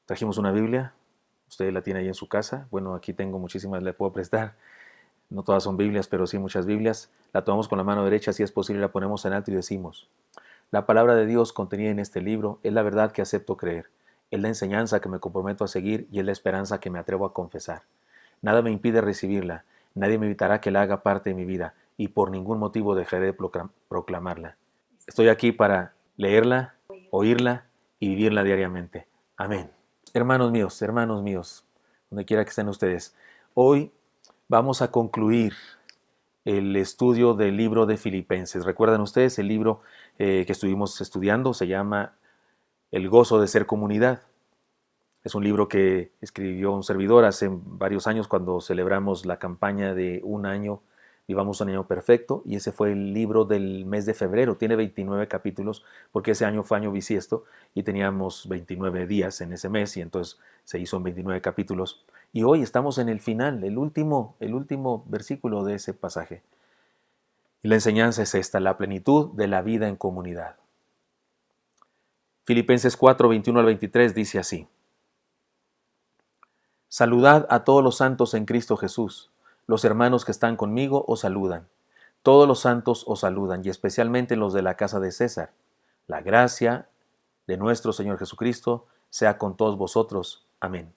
Trajimos una Biblia, usted la tiene ahí en su casa. Bueno, aquí tengo muchísimas, le puedo prestar. No todas son Biblias, pero sí muchas Biblias. La tomamos con la mano derecha, si es posible, la ponemos en alto y decimos: la palabra de Dios contenida en este libro es la verdad que acepto creer, es la enseñanza que me comprometo a seguir y es la esperanza que me atrevo a confesar. Nada me impide recibirla, nadie me evitará que la haga parte de mi vida y por ningún motivo dejaré de proclamarla. Estoy aquí para leerla, oírla y vivirla diariamente. Amén. Hermanos míos, donde quiera que estén ustedes, hoy vamos a concluir el estudio del libro de Filipenses. ¿Recuerdan ustedes el libro que estuvimos estudiando? Se llama El gozo de ser comunidad. Es un libro que escribió un servidor hace varios años cuando celebramos la campaña de un año, Vivamos un año perfecto, y ese fue el libro del mes de febrero. Tiene 29 capítulos porque ese año fue año bisiesto y teníamos 29 días en ese mes y entonces se hizo en 29 capítulos. Y hoy estamos en el final, el último versículo de ese pasaje. Y la enseñanza es esta: la plenitud de la vida en comunidad. Filipenses 4, 21 al 23 dice así: Saludad a todos los santos en Cristo Jesús. Los hermanos que están conmigo os saludan. Todos los santos os saludan, y especialmente los de la casa de César. La gracia de nuestro Señor Jesucristo sea con todos vosotros. Amén.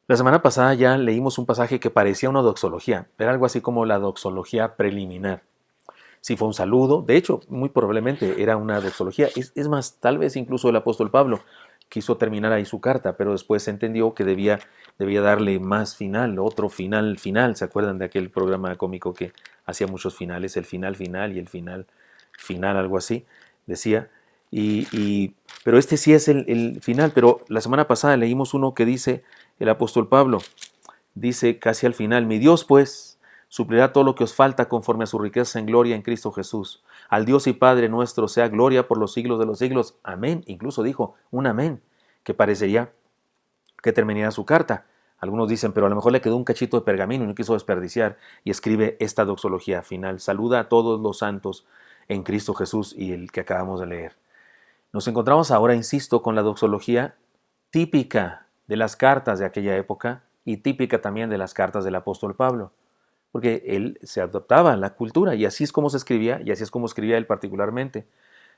La semana pasada ya leímos un pasaje que parecía una doxología. Era algo así como la doxología preliminar. Si fue un saludo, de hecho, muy probablemente era una doxología. Es más, tal vez incluso el apóstol Pablo quiso terminar ahí su carta, pero después entendió que debía darle más final, otro final. ¿Se acuerdan de aquel programa cómico que hacía muchos finales? El final final y el final final, algo así, decía. Pero este sí es el final. Pero la semana pasada leímos uno que dice el apóstol Pablo, dice casi al final: mi Dios pues suplirá todo lo que os falta conforme a su riqueza en gloria en Cristo Jesús. Al Dios y Padre nuestro sea gloria por los siglos de los siglos. Amén. Incluso dijo un amén, que parecería que terminaría su carta. Algunos dicen, pero a lo mejor le quedó un cachito de pergamino y no quiso desperdiciar, y escribe esta doxología final: saluda a todos los santos en Cristo Jesús, y el que acabamos de leer. Nos encontramos ahora, insisto, con la doxología típica de las cartas de aquella época y típica también de las cartas del apóstol Pablo, porque él se adaptaba a la cultura y así es como se escribía, y así es como escribía él particularmente.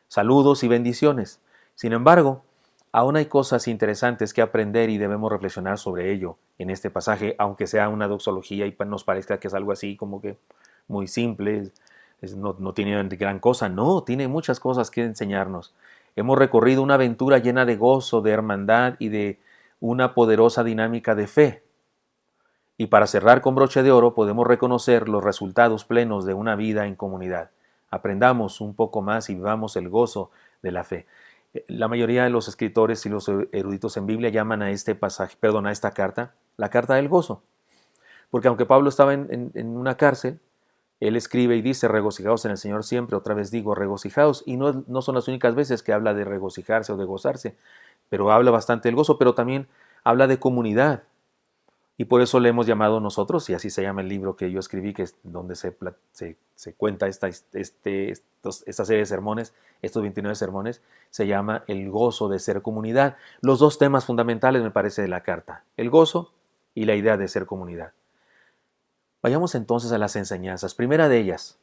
Saludos y bendiciones. Sin embargo, aún hay cosas interesantes que aprender y debemos reflexionar sobre ello en este pasaje, aunque sea una doxología y nos parezca que es algo así como que muy simple, no tiene gran cosa. No, tiene muchas cosas que enseñarnos. Hemos recorrido una aventura llena de gozo, de hermandad y de una poderosa dinámica de fe. Y para cerrar con broche de oro, podemos reconocer los resultados plenos de una vida en comunidad. Aprendamos un poco más y vivamos el gozo de la fe. La mayoría de los escritores y los eruditos en Biblia llaman a este pasaje, a esta carta, la carta del gozo. Porque aunque Pablo estaba en una cárcel, él escribe y dice: regocijaos en el Señor siempre. Otra vez digo, regocijaos. Y no son las únicas veces que habla de regocijarse o de gozarse, pero habla bastante del gozo, pero también habla de comunidad. Y por eso le hemos llamado nosotros, y así se llama el libro que yo escribí, que es donde se cuenta esta serie de sermones, estos 29 sermones, se llama El gozo de ser comunidad. Los dos temas fundamentales, me parece, de la carta: el gozo y la idea de ser comunidad. Vayamos entonces a las enseñanzas. Primera de ellas,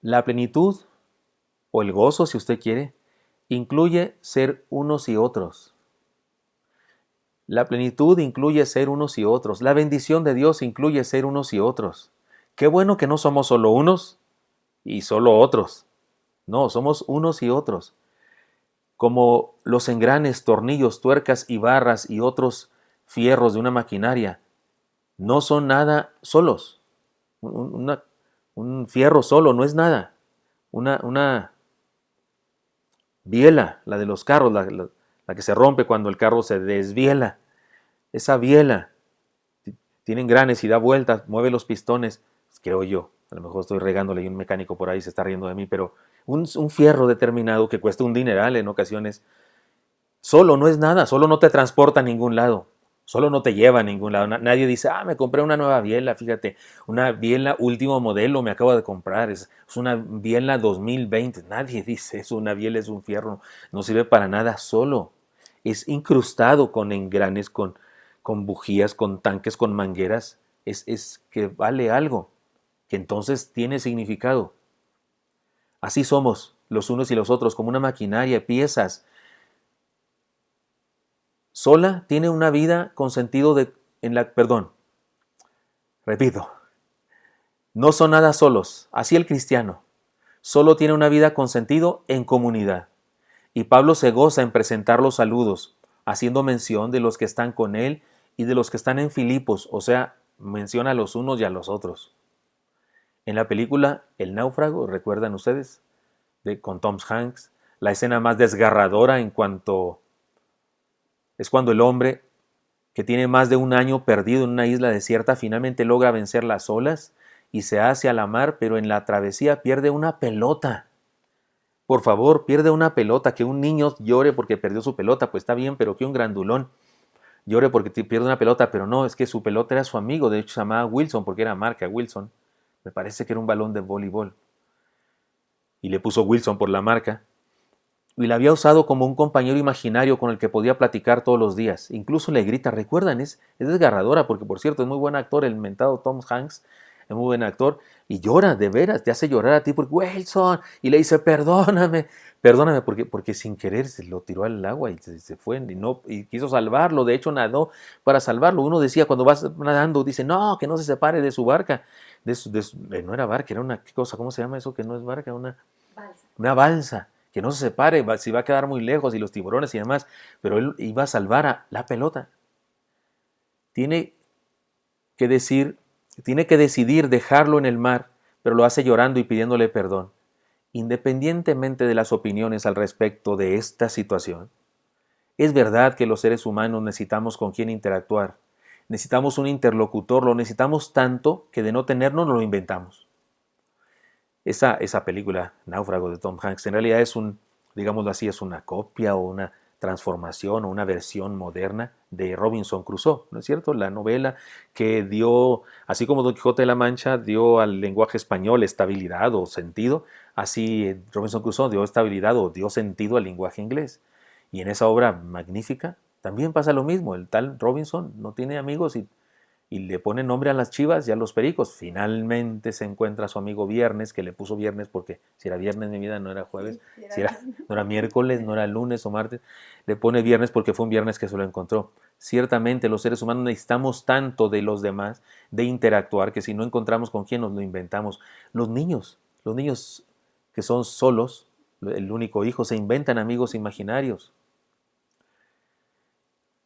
la plenitud, o el gozo, si usted quiere, incluye ser unos y otros. La plenitud incluye ser unos y otros. La bendición de Dios incluye ser unos y otros. Qué bueno que no somos solo unos y solo otros. No, somos unos y otros. Como los engranes, tornillos, tuercas y barras y otros fierros de una maquinaria, no son nada solos. Un fierro solo no es nada. Una biela, la de los carros, la que se rompe cuando el carro se desviela. Esa biela tiene engranes y da vueltas, mueve los pistones, creo yo. A lo mejor estoy regándole y un mecánico por ahí se está riendo de mí, pero un fierro determinado que cuesta un dineral en ocasiones, solo no es nada, solo no te transporta a ningún lado, solo no te lleva a ningún lado. Nadie dice: me compré una nueva biela, fíjate, una biela último modelo me acabo de comprar, es una biela 2020. Nadie dice eso. Una biela es un fierro, no sirve para nada solo. es incrustado con engranes, con bujías, con tanques, con mangueras, es que vale algo, que entonces tiene significado. Así somos los unos y los otros, como una maquinaria, piezas. Sola tiene una vida con sentido perdón, repito, no son nada solos, así el cristiano. Solo tiene una vida con sentido en comunidad. Y Pablo se goza en presentar los saludos, haciendo mención de los que están con él y de los que están en Filipos, o sea, menciona a los unos y a los otros. En la película El náufrago, ¿recuerdan ustedes? Con Tom Hanks, la escena más desgarradora es cuando el hombre que tiene más de un año perdido en una isla desierta finalmente logra vencer las olas y se hace a la mar, pero en la travesía pierde una pelota. Por favor, pierde una pelota, que un niño llore porque perdió su pelota, pues está bien, pero que un grandulón llore porque pierde una pelota, pero no, es que su pelota era su amigo, de hecho se llamaba Wilson porque era marca Wilson, me parece que era un balón de voleibol, y le puso Wilson por la marca, y la había usado como un compañero imaginario con el que podía platicar todos los días, incluso le grita, ¿recuerdan? Es desgarradora, porque por cierto es muy buen actor, el mentado Tom Hanks, es muy buen actor, y llora, de veras, te hace llorar a ti, porque Wilson, y le dice, perdóname, porque sin querer se lo tiró al agua y se fue, y quiso salvarlo, de hecho nadó para salvarlo. Uno decía, cuando vas nadando, dice, no, que no se separe de su barca, no era barca, era una, ¿qué cosa? ¿Cómo se llama eso? Que no es barca, una balsa, que no se separe, si va a quedar muy lejos, y los tiburones y demás, pero él iba a salvar a la pelota. Tiene que decidir dejarlo en el mar, pero lo hace llorando y pidiéndole perdón. Independientemente de las opiniones al respecto de esta situación, es verdad que los seres humanos necesitamos con quién interactuar. Necesitamos un interlocutor, lo necesitamos tanto que de no tenernos lo inventamos. Esa película, Náufrago de Tom Hanks, en realidad digámoslo así, es una copia o una transformación o una versión moderna de Robinson Crusoe, ¿no es cierto? La novela que dio, así como Don Quijote de la Mancha dio al lenguaje español estabilidad o sentido, así Robinson Crusoe dio estabilidad o dio sentido al lenguaje inglés. Y en esa obra magnífica también pasa lo mismo, el tal Robinson no tiene amigos y le pone nombre a las chivas y a los pericos. Finalmente se encuentra a su amigo Viernes, que le puso Viernes porque si era viernes mi vida no era jueves, sí, no era miércoles, no era lunes o martes, le pone Viernes porque fue un viernes que se lo encontró. Ciertamente los seres humanos necesitamos tanto de los demás, de interactuar, que si no encontramos con quién nos lo inventamos. Los niños que son solos, el único hijo, se inventan amigos imaginarios.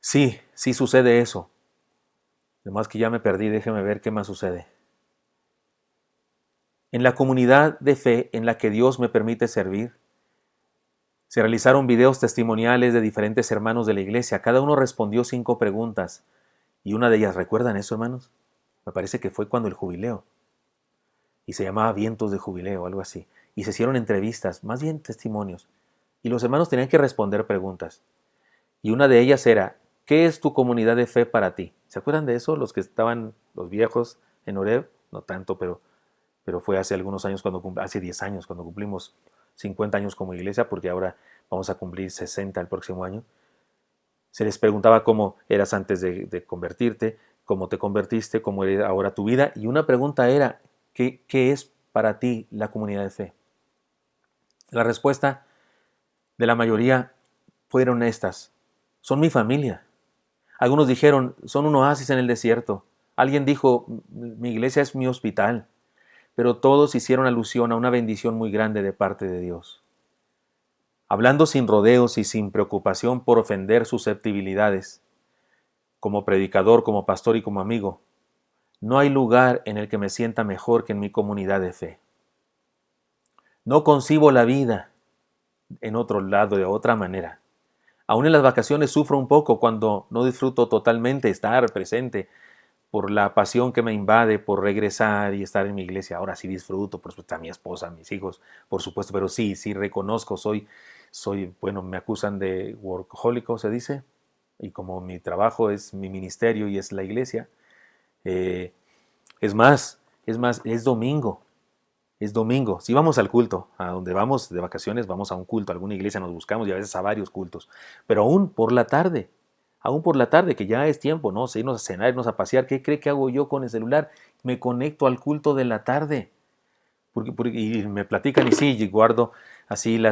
Sí, sí sucede eso. Además que ya me perdí, déjeme ver qué más sucede. En la comunidad de fe en la que Dios me permite servir, se realizaron videos testimoniales de diferentes hermanos de la iglesia. Cada uno respondió 5 preguntas. Y una de ellas, ¿recuerdan eso, hermanos? Me parece que fue cuando el jubileo. Y se llamaba Vientos de Jubileo, algo así. Y se hicieron entrevistas, más bien testimonios. Y los hermanos tenían que responder preguntas. Y una de ellas era, ¿qué es tu comunidad de fe para ti? ¿Se acuerdan de eso? Los que estaban, los viejos en Oreb, no tanto, pero fue hace algunos años, hace 10 años, cuando cumplimos 50 años como iglesia, porque ahora vamos a cumplir 60 el próximo año. Se les preguntaba cómo eras antes de convertirte, cómo te convertiste, cómo era ahora tu vida. Y una pregunta era, ¿qué es para ti la comunidad de fe? La respuesta de la mayoría fueron estas. Son mi familia. Algunos dijeron, son un oasis en el desierto. Alguien dijo, mi iglesia es mi hospital. Pero todos hicieron alusión a una bendición muy grande de parte de Dios. Hablando sin rodeos y sin preocupación por ofender susceptibilidades, como predicador, como pastor y como amigo, no hay lugar en el que me sienta mejor que en mi comunidad de fe. No concibo la vida en otro lado, de otra manera. Aún en las vacaciones sufro un poco cuando no disfruto totalmente estar presente por la pasión que me invade por regresar y estar en mi iglesia. Ahora sí disfruto, por supuesto, a mi esposa, a mis hijos, por supuesto, pero sí reconozco, bueno, me acusan de workahólico, se dice, y como mi trabajo es mi ministerio y es la iglesia, es domingo, es domingo. Si vamos al culto, a donde vamos de vacaciones, vamos a un culto, a alguna iglesia nos buscamos y a veces a varios cultos. Pero aún por la tarde, que ya es tiempo, ¿no? Se irnos a cenar, irnos a pasear, ¿qué cree que hago yo con el celular? Me conecto al culto de la tarde. Y me platican y sí, y guardo así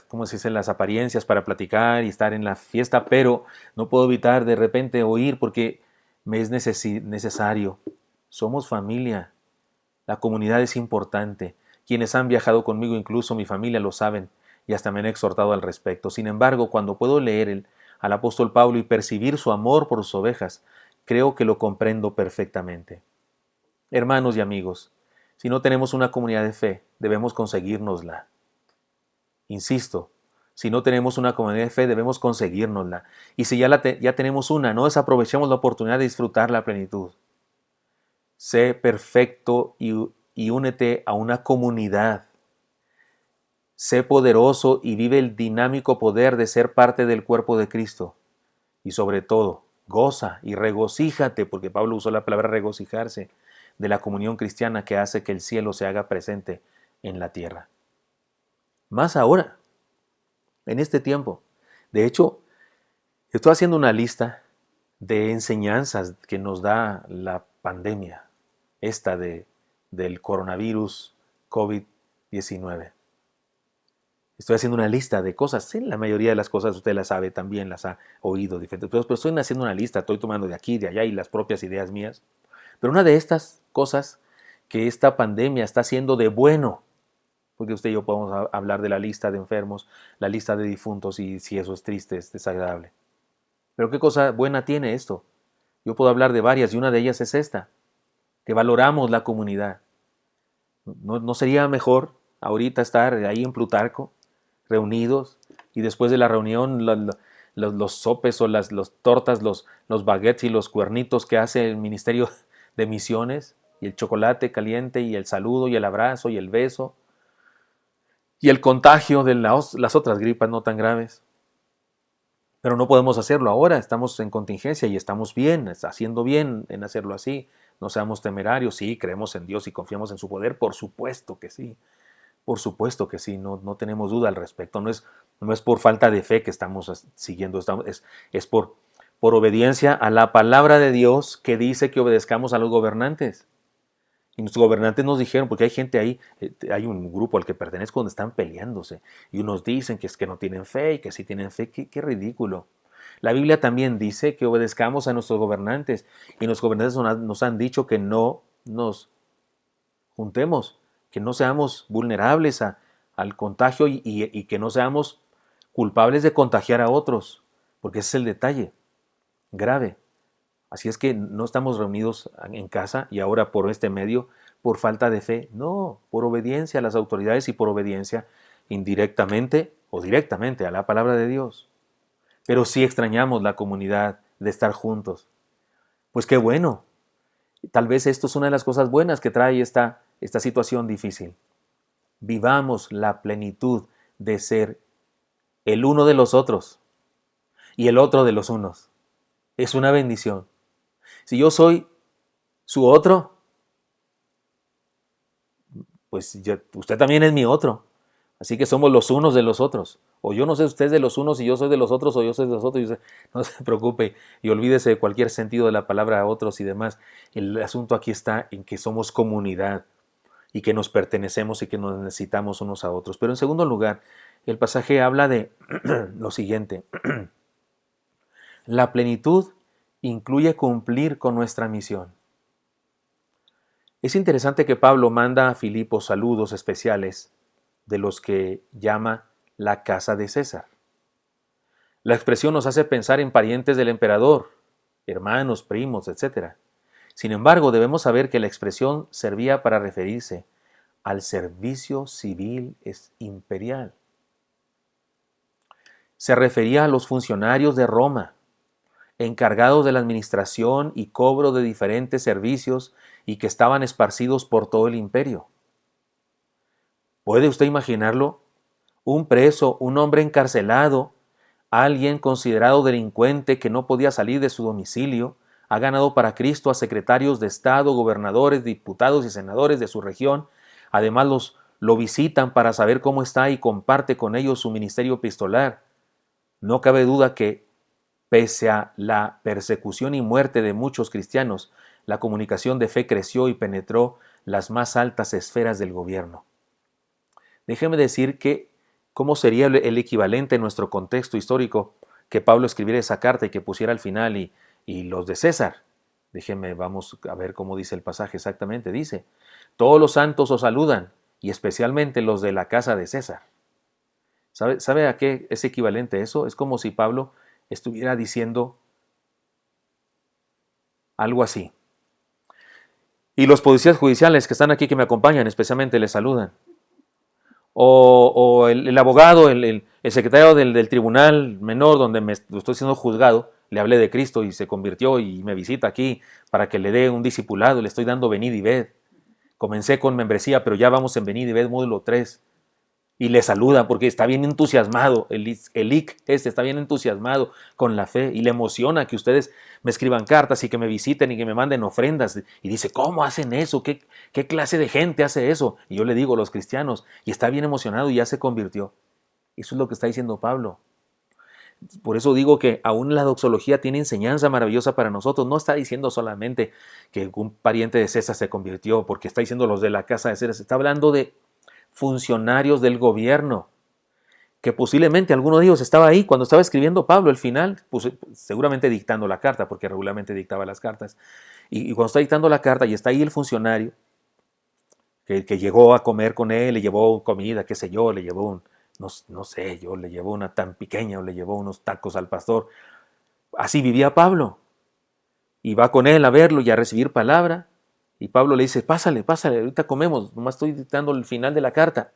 ¿cómo se dice? Las apariencias para platicar y estar en la fiesta, pero no puedo evitar de repente oír porque me es necesario. Somos familia. La comunidad es importante. Quienes han viajado conmigo, incluso mi familia, lo saben y hasta me han exhortado al respecto. Sin embargo, cuando puedo leer al apóstol Pablo y percibir su amor por sus ovejas, creo que lo comprendo perfectamente. Hermanos y amigos, si no tenemos una comunidad de fe, debemos conseguírnosla. Insisto, si no tenemos una comunidad de fe, debemos conseguírnosla. Y si ya tenemos una, no desaprovechemos la oportunidad de disfrutar la plenitud. Sé perfecto y únete a una comunidad. Sé poderoso y vive el dinámico poder de ser parte del cuerpo de Cristo. Y sobre todo, goza y regocíjate, porque Pablo usó la palabra regocijarse, de la comunión cristiana que hace que el cielo se haga presente en la tierra. Más ahora, en este tiempo. De hecho, estoy haciendo una lista de enseñanzas que nos da la pandemia, esta del coronavirus COVID-19. Estoy haciendo una lista de cosas. Sí, la mayoría de las cosas usted las sabe, también las ha oído diferentes. Pero estoy haciendo una lista, estoy tomando de aquí, de allá y las propias ideas mías. Pero una de estas cosas que esta pandemia está haciendo de bueno, porque usted y yo podemos hablar de la lista de enfermos, la lista de difuntos y si eso es triste, es desagradable. Pero ¿qué cosa buena tiene esto? Yo puedo hablar de varias y una de ellas es esta, que valoramos la comunidad. ¿No sería mejor ahorita estar ahí en Plutarco, reunidos, y después de la reunión los sopes o las tortas, los baguettes y los cuernitos que hace el Ministerio de Misiones, y el chocolate caliente y el saludo y el abrazo y el beso y el contagio de las otras gripas no tan graves? Pero no podemos hacerlo ahora, estamos en contingencia y estamos bien, haciendo bien en hacerlo así. No seamos temerarios, sí, creemos en Dios y confiamos en su poder, por supuesto que sí. Por supuesto que sí, no tenemos duda al respecto. No es por falta de fe que estamos siguiendo, es por obediencia a la palabra de Dios que dice que obedezcamos a los gobernantes. Y nuestros gobernantes nos dijeron, porque hay gente ahí, hay un grupo al que pertenezco donde están peleándose. Y unos dicen que es que no tienen fe y que sí tienen fe. Qué ridículo. La Biblia también dice que obedezcamos a nuestros gobernantes. Y nuestros gobernantes nos han dicho que no nos juntemos, que no seamos vulnerables al contagio y que no seamos culpables de contagiar a otros, porque ese es el detalle grave. Así es que no estamos reunidos en casa y ahora por este medio por falta de fe, no, por obediencia a las autoridades y por obediencia indirectamente o directamente a la palabra de Dios. Pero sí extrañamos la comunidad de estar juntos. Pues qué bueno. Tal vez esto es una de las cosas buenas que trae esta situación difícil. Vivamos la plenitud de ser el uno de los otros y el otro de los unos. Es una bendición. Si yo soy su otro, pues usted también es mi otro. Así que somos los unos de los otros. O yo no sé, usted es de los unos y yo soy de los otros, o yo soy de los otros. No se preocupe y olvídese de cualquier sentido de la palabra otros y demás. El asunto aquí está en que somos comunidad y que nos pertenecemos y que nos necesitamos unos a otros. Pero en segundo lugar, el pasaje habla de lo siguiente. La plenitud incluye cumplir con nuestra misión. Es interesante que Pablo manda a Filipos saludos especiales de los que llama la casa de César. La expresión nos hace pensar en parientes del emperador, hermanos, primos, etc. Sin embargo, debemos saber que la expresión servía para referirse al servicio civil imperial. Se refería a los funcionarios de Roma, encargados de la administración y cobro de diferentes servicios y que estaban esparcidos por todo el imperio. ¿Puede usted imaginarlo? Un preso, un hombre encarcelado, alguien considerado delincuente que no podía salir de su domicilio, ha ganado para Cristo a secretarios de Estado, gobernadores, diputados y senadores de su región Además lo visitan para saber cómo está y comparte con ellos su ministerio epistolar. No cabe duda que, pese a la persecución y muerte de muchos cristianos, la comunicación de fe creció y penetró las más altas esferas del gobierno. Déjeme decir que, ¿cómo sería el equivalente en nuestro contexto histórico que Pablo escribiera esa carta y que pusiera al final y los de César? Déjeme, vamos a ver cómo dice el pasaje exactamente. Dice, todos los santos os saludan, y especialmente los de la casa de César. ¿Sabe a qué es equivalente eso? Es como si Pablo estuviera diciendo algo así. Y los policías judiciales que están aquí, que me acompañan, especialmente les saludan. O el abogado, el secretario del tribunal menor donde estoy siendo juzgado, le hablé de Cristo y se convirtió y me visita aquí para que le dé un discipulado. Le estoy dando venid y ved. Comencé con membresía, pero ya vamos en venid y ved módulo 3. Y le saluda porque está bien entusiasmado, el IC está bien entusiasmado con la fe y le emociona que ustedes me escriban cartas y que me visiten y que me manden ofrendas. Y dice, ¿cómo hacen eso? ¿Qué clase de gente hace eso? Y yo le digo, los cristianos, y está bien emocionado y ya se convirtió. Eso es lo que está diciendo Pablo. Por eso digo que aún la doxología tiene enseñanza maravillosa para nosotros. No está diciendo solamente que un pariente de César se convirtió, porque está diciendo los de la casa de César. Está hablando de funcionarios del gobierno, que posiblemente alguno de ellos estaba ahí cuando estaba escribiendo Pablo el final, pues, seguramente dictando la carta, porque regularmente dictaba las cartas. Y cuando está dictando la carta y está ahí el funcionario, que llegó a comer con él, le llevó comida, qué sé yo, le llevó no sé, yo le llevó una tan pequeña o le llevó unos tacos al pastor. Así vivía Pablo. Y va con él a verlo y a recibir palabra. Y Pablo le dice, pásale, ahorita comemos, nomás estoy dictando el final de la carta.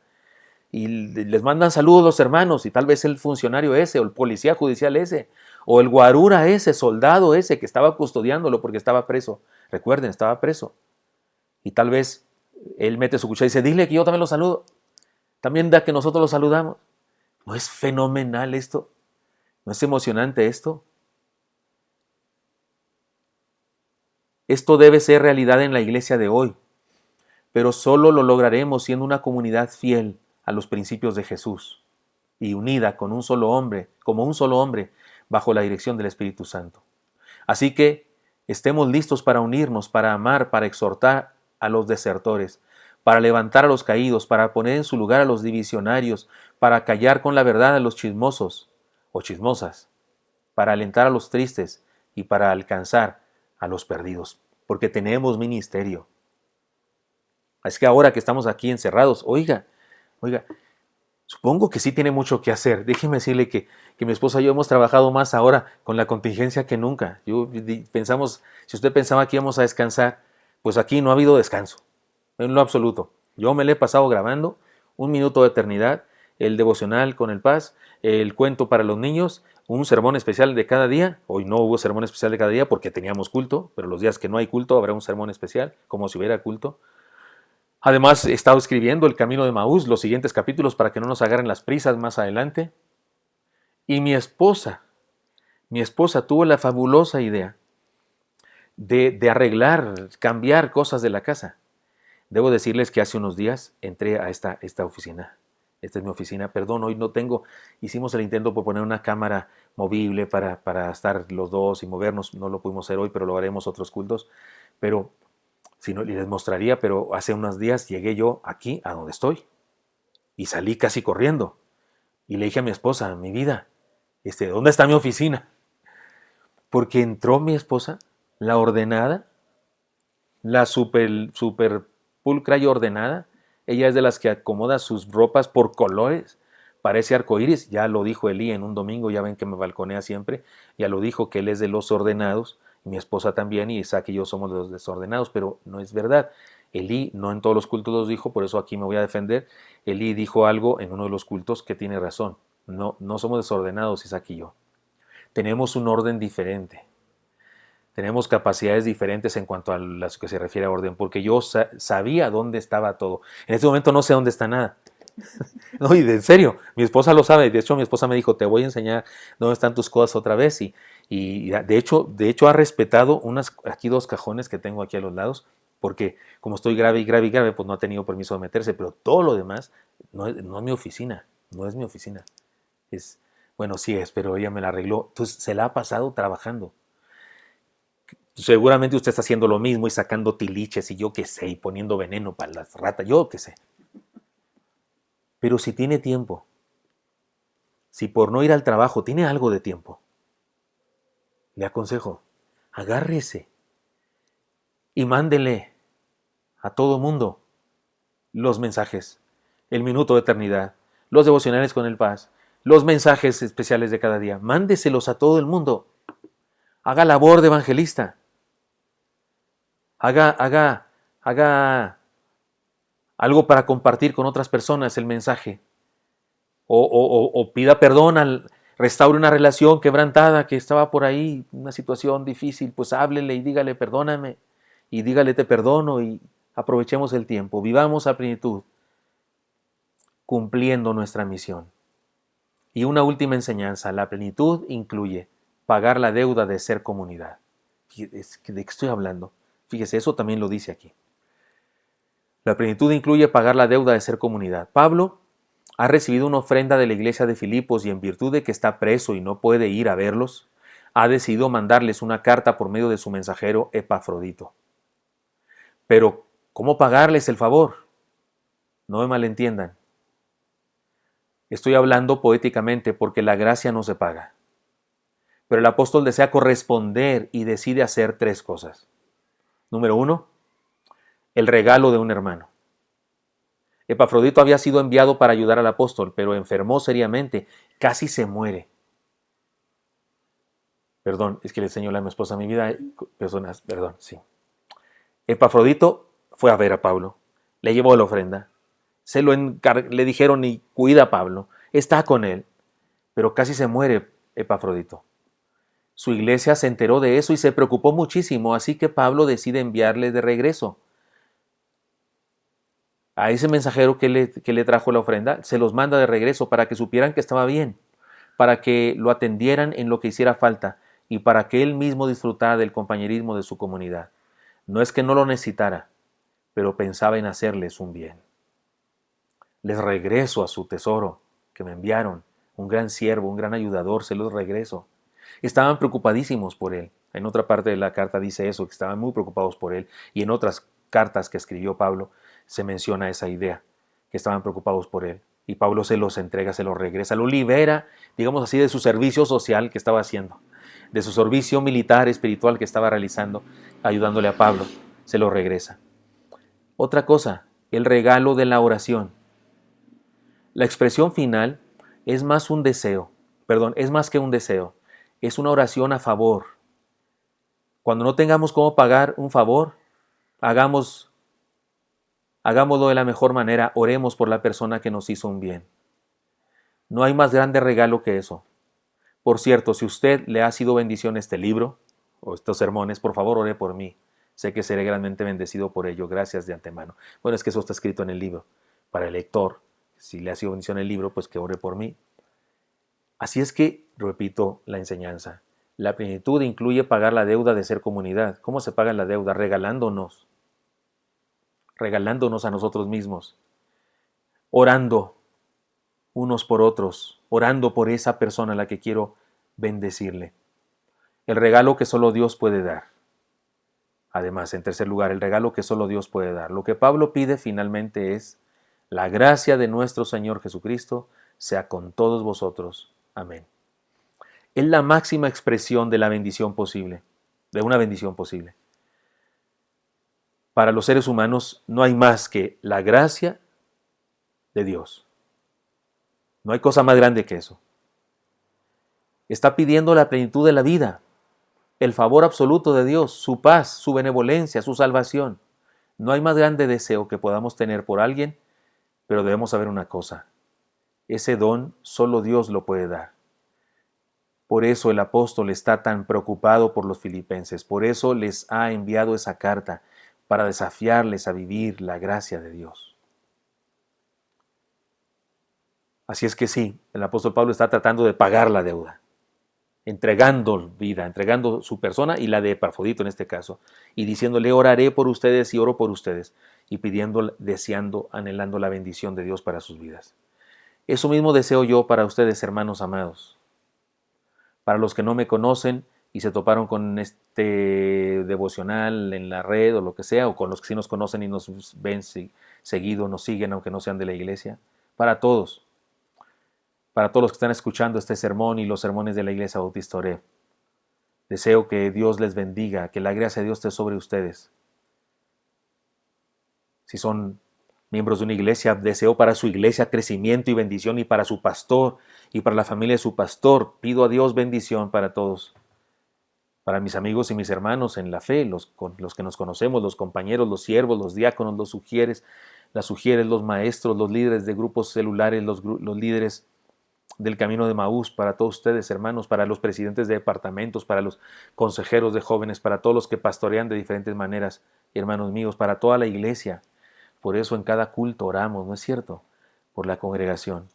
Y les mandan saludos los hermanos, y tal vez el funcionario ese, o el policía judicial ese, o el guarura ese, soldado ese que estaba custodiándolo porque estaba preso. Recuerden, estaba preso. Y tal vez él mete su cuchara y dice, dile que yo también lo saludo. También da que nosotros lo saludamos. ¿No es fenomenal esto? ¿No es emocionante esto? Esto debe ser realidad en la iglesia de hoy, pero solo lo lograremos siendo una comunidad fiel a los principios de Jesús y unida con un solo hombre, como un solo hombre, bajo la dirección del Espíritu Santo. Así que estemos listos para unirnos, para amar, para exhortar a los desertores, para levantar a los caídos, para poner en su lugar a los divisionarios, para callar con la verdad a los chismosos o chismosas, para alentar a los tristes y para alcanzar a los perdidos, porque tenemos ministerio. Es que ahora que estamos aquí encerrados, oiga, supongo que sí tiene mucho que hacer. Déjeme decirle que mi esposa y yo hemos trabajado más ahora con la contingencia que nunca. Si usted pensaba que íbamos a descansar, pues aquí no ha habido descanso, en lo absoluto. Yo me le he pasado grabando un minuto de eternidad, el devocional con el Paz, el cuento para los niños, un sermón especial de cada día. Hoy no hubo sermón especial de cada día porque teníamos culto, pero los días que no hay culto habrá un sermón especial, como si hubiera culto. Además, he estado escribiendo El Camino de Emaús, los siguientes capítulos, para que no nos agarren las prisas más adelante. Y mi esposa tuvo la fabulosa idea de arreglar, cambiar cosas de la casa. Debo decirles que hace unos días entré a esta oficina. Esta es mi oficina. Perdón, hoy no tengo. Hicimos el intento por poner una cámara movible para estar los dos y movernos. No lo pudimos hacer hoy, pero lo haremos otros cultos. Pero, si no, les mostraría, pero hace unos días llegué yo aquí, a donde estoy. Y salí casi corriendo. Y le dije a mi esposa, mi vida, ¿dónde está mi oficina? Porque entró mi esposa, la ordenada, la super pulcra y ordenada. Ella es de las que acomoda sus ropas por colores, parece arcoíris. Ya lo dijo Elí en un domingo, ya ven que me balconea siempre. Ya lo dijo que él es de los ordenados, mi esposa también, y Isaac y yo somos de los desordenados, pero no es verdad. Elí no en todos los cultos los dijo, por eso aquí me voy a defender. Elí dijo algo en uno de los cultos que tiene razón. No somos desordenados, Isaac y yo. Tenemos un orden diferente. Tenemos capacidades diferentes en cuanto a lo que se refiere a orden, porque yo sabía dónde estaba todo. En este momento no sé dónde está nada. No, y en serio, mi esposa lo sabe. De hecho, mi esposa me dijo, te voy a enseñar dónde están tus cosas otra vez. Y de hecho ha respetado aquí 2 cajones que tengo aquí a los lados. porque como estoy grave y grave y grave, pues no ha tenido permiso de meterse, pero todo lo demás no es mi oficina, no es mi oficina. Es, bueno, sí es, pero ella me la arregló. Entonces se la ha pasado trabajando. Seguramente usted está haciendo lo mismo y sacando tiliches y yo qué sé, y poniendo veneno para las ratas, yo qué sé. Pero si tiene tiempo, si por no ir al trabajo tiene algo de tiempo, le aconsejo, agárrese y mándele a todo mundo los mensajes, el minuto de eternidad, los devocionales con el paz, los mensajes especiales de cada día. Mándeselos a todo el mundo. Haga labor de evangelista. Haga algo para compartir con otras personas el mensaje. O pida perdón, restaure una relación quebrantada que estaba por ahí, una situación difícil, pues háblele y dígale perdóname y dígale te perdono y aprovechemos el tiempo, vivamos a plenitud, cumpliendo nuestra misión. Y una última enseñanza, la plenitud incluye pagar la deuda de ser comunidad. ¿De qué estoy hablando? Fíjese, eso también lo dice aquí. La plenitud incluye pagar la deuda de ser comunidad. Pablo ha recibido una ofrenda de la iglesia de Filipos y en virtud de que está preso y no puede ir a verlos, ha decidido mandarles una carta por medio de su mensajero Epafrodito. Pero, ¿cómo pagarles el favor? No me malentiendan. Estoy hablando poéticamente porque la gracia no se paga. Pero el apóstol desea corresponder y decide hacer tres cosas. Número 1, el regalo de un hermano. Epafrodito había sido enviado para ayudar al apóstol, pero enfermó seriamente, casi se muere. Perdón, es que le enseño a mi esposa mi vida. Personas, perdón, sí. Epafrodito fue a ver a Pablo, le llevó la ofrenda, le dijeron y cuida a Pablo, está con él, pero casi se muere Epafrodito. Su iglesia se enteró de eso y se preocupó muchísimo, así que Pablo decide enviarle de regreso. A ese mensajero que le trajo la ofrenda, se los manda de regreso para que supieran que estaba bien, para que lo atendieran en lo que hiciera falta y para que él mismo disfrutara del compañerismo de su comunidad. No es que no lo necesitara, pero pensaba en hacerles un bien. Les regreso a su tesoro que me enviaron, un gran siervo, un gran ayudador, se los regreso. Estaban preocupadísimos por él. En otra parte de la carta dice eso, que estaban muy preocupados por él, y en otras cartas que escribió Pablo se menciona esa idea, que estaban preocupados por él. Y Pablo se los entrega, se los regresa, lo libera, digamos así, de su servicio social que estaba haciendo, de su servicio militar, espiritual que estaba realizando, ayudándole a Pablo, se lo regresa. Otra cosa, el regalo de la oración. La expresión final es más un deseo, es más que un deseo, es una oración a favor. Cuando no tengamos cómo pagar un favor, hagámoslo de la mejor manera, oremos por la persona que nos hizo un bien. No hay más grande regalo que eso. Por cierto, si usted le ha sido bendición este libro o estos sermones, por favor ore por mí. Sé que seré grandemente bendecido por ello. Gracias de antemano. Bueno, es que eso está escrito en el libro. Para el lector, si le ha sido bendición el libro, pues que ore por mí. Así es que, repito la enseñanza, la plenitud incluye pagar la deuda de ser comunidad. ¿Cómo se paga la deuda? Regalándonos a nosotros mismos, orando unos por otros, orando por esa persona a la que quiero bendecirle. El regalo que solo Dios puede dar. Además, en tercer lugar, el regalo que solo Dios puede dar. Lo que Pablo pide finalmente es: la gracia de nuestro Señor Jesucristo sea con todos vosotros. Amén. Es la máxima expresión de la bendición posible, de una bendición posible. Para los seres humanos no hay más que la gracia de Dios. No hay cosa más grande que eso. Está pidiendo la plenitud de la vida, el favor absoluto de Dios, su paz, su benevolencia, su salvación. No hay más grande deseo que podamos tener por alguien, pero debemos saber una cosa: ese don solo Dios lo puede dar. Por eso el apóstol está tan preocupado por los filipenses, por eso les ha enviado esa carta, para desafiarles a vivir la gracia de Dios. Así es que sí, el apóstol Pablo está tratando de pagar la deuda. entregando vida, entregando su persona y la de Epafrodito en este caso, y diciéndole, oraré por ustedes y oro por ustedes, y pidiendo, deseando, anhelando la bendición de Dios para sus vidas. Eso mismo deseo yo para ustedes, hermanos amados. Para los que no me conocen y se toparon con este devocional en la red o lo que sea, o con los que sí nos conocen y nos ven seguido, nos siguen aunque no sean de la iglesia, para todos los que están escuchando este sermón y los sermones de la Iglesia Bautista Oreb. Deseo que Dios les bendiga, que la gracia de Dios esté sobre ustedes. Si son miembros de una iglesia, deseo para su iglesia crecimiento y bendición, y para su pastor y para la familia de su pastor. Pido a Dios bendición para todos. Para mis amigos y mis hermanos en la fe, los que nos conocemos, los compañeros, los siervos, los diáconos, los sugieres, los maestros, los líderes de grupos celulares, los líderes del camino de Maús, para todos ustedes, hermanos, para los presidentes de departamentos, para los consejeros de jóvenes, para todos los que pastorean de diferentes maneras, hermanos míos, para toda la iglesia. Por eso en cada culto oramos, ¿no es cierto? Por la congregación.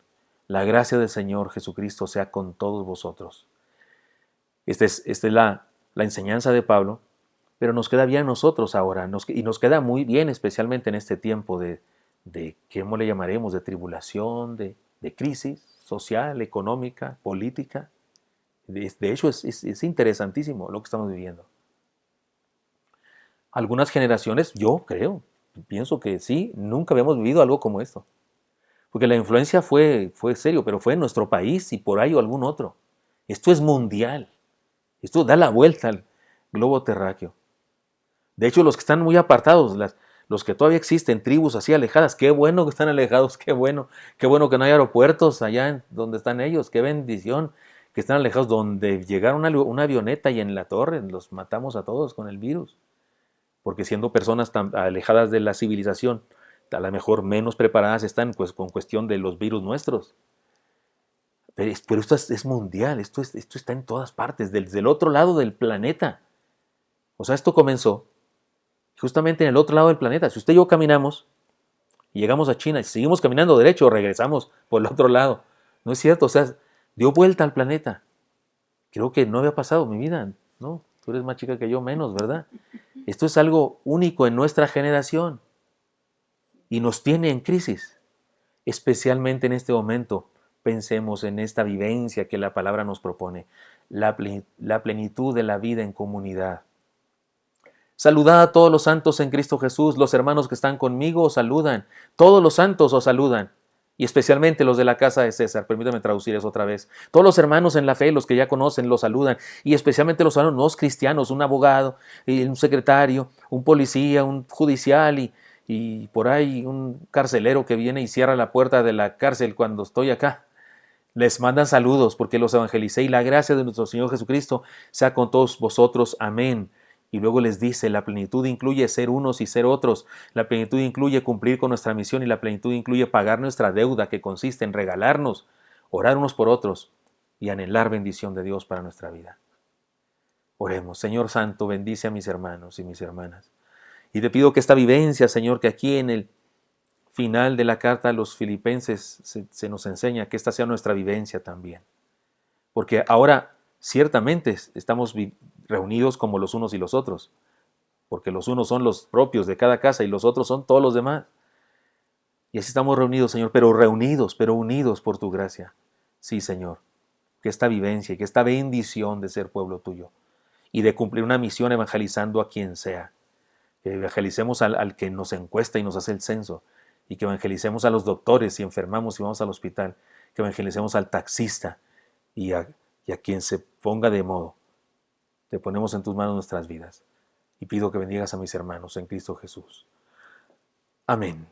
La gracia del Señor Jesucristo sea con todos vosotros. Esta es la enseñanza de Pablo, pero nos queda bien a nosotros ahora, y nos queda muy bien, especialmente en este tiempo de ¿cómo le llamaremos? De tribulación, de crisis social, económica, política. De hecho, es interesantísimo lo que estamos viviendo. Algunas generaciones, yo pienso que sí, nunca habíamos vivido algo como esto. Porque la influencia fue serio, pero fue en nuestro país y por ahí o algún otro. Esto es mundial. Esto da la vuelta al globo terráqueo. De hecho, los que están muy apartados, los que todavía existen, tribus así alejadas, qué bueno que están alejados, qué bueno que no hay aeropuertos allá donde están ellos, qué bendición que están alejados, donde llegaron una avioneta y en la torre los matamos a todos con el virus. Porque siendo personas tan alejadas de la civilización, a lo mejor menos preparadas están pues, con cuestión de los virus nuestros. Pero esto es mundial, esto está en todas partes, desde el otro lado del planeta. O sea, esto comenzó justamente en el otro lado del planeta. Si usted y yo caminamos y llegamos a China y seguimos caminando derecho, regresamos por el otro lado. No es cierto, o sea, dio vuelta al planeta. Creo que no había pasado mi vida, ¿no? Tú eres más chica que yo, menos, ¿verdad? Esto es algo único en nuestra generación y nos tiene en crisis, especialmente en este momento. Pensemos en esta vivencia que la palabra nos propone, la plenitud de la vida en comunidad. Saludad a todos los santos en Cristo Jesús. Los hermanos que están conmigo os saludan. Todos los santos os saludan. Y especialmente los de la casa de César. Permítame traducir eso otra vez. Todos los hermanos en la fe, los que ya conocen, los saludan. Y especialmente los hermanos no cristianos, un abogado, un secretario, un policía, un judicial y por ahí un carcelero que viene y cierra la puerta de la cárcel cuando estoy acá. Les mandan saludos porque los evangelicé y la gracia de nuestro Señor Jesucristo sea con todos vosotros. Amén. Y luego les dice, la plenitud incluye ser unos y ser otros. La plenitud incluye cumplir con nuestra misión y la plenitud incluye pagar nuestra deuda, que consiste en regalarnos, orar unos por otros y anhelar bendición de Dios para nuestra vida. Oremos. Señor Santo, bendice a mis hermanos y mis hermanas. Y te pido que esta vivencia, Señor, que aquí en el final de la carta a los Filipenses se nos enseña, que esta sea nuestra vivencia también. Porque ahora ciertamente estamos reunidos como los unos y los otros, porque los unos son los propios de cada casa y los otros son todos los demás. Y así estamos reunidos, Señor, pero unidos por tu gracia. Sí, Señor, que esta vivencia y que esta bendición de ser pueblo tuyo y de cumplir una misión evangelizando a quien sea, que evangelicemos al que nos encuesta y nos hace el censo, y que evangelicemos a los doctores si enfermamos y vamos al hospital, que evangelicemos al taxista y a quien se ponga de modo. Te ponemos en tus manos nuestras vidas y pido que bendigas a mis hermanos en Cristo Jesús. Amén.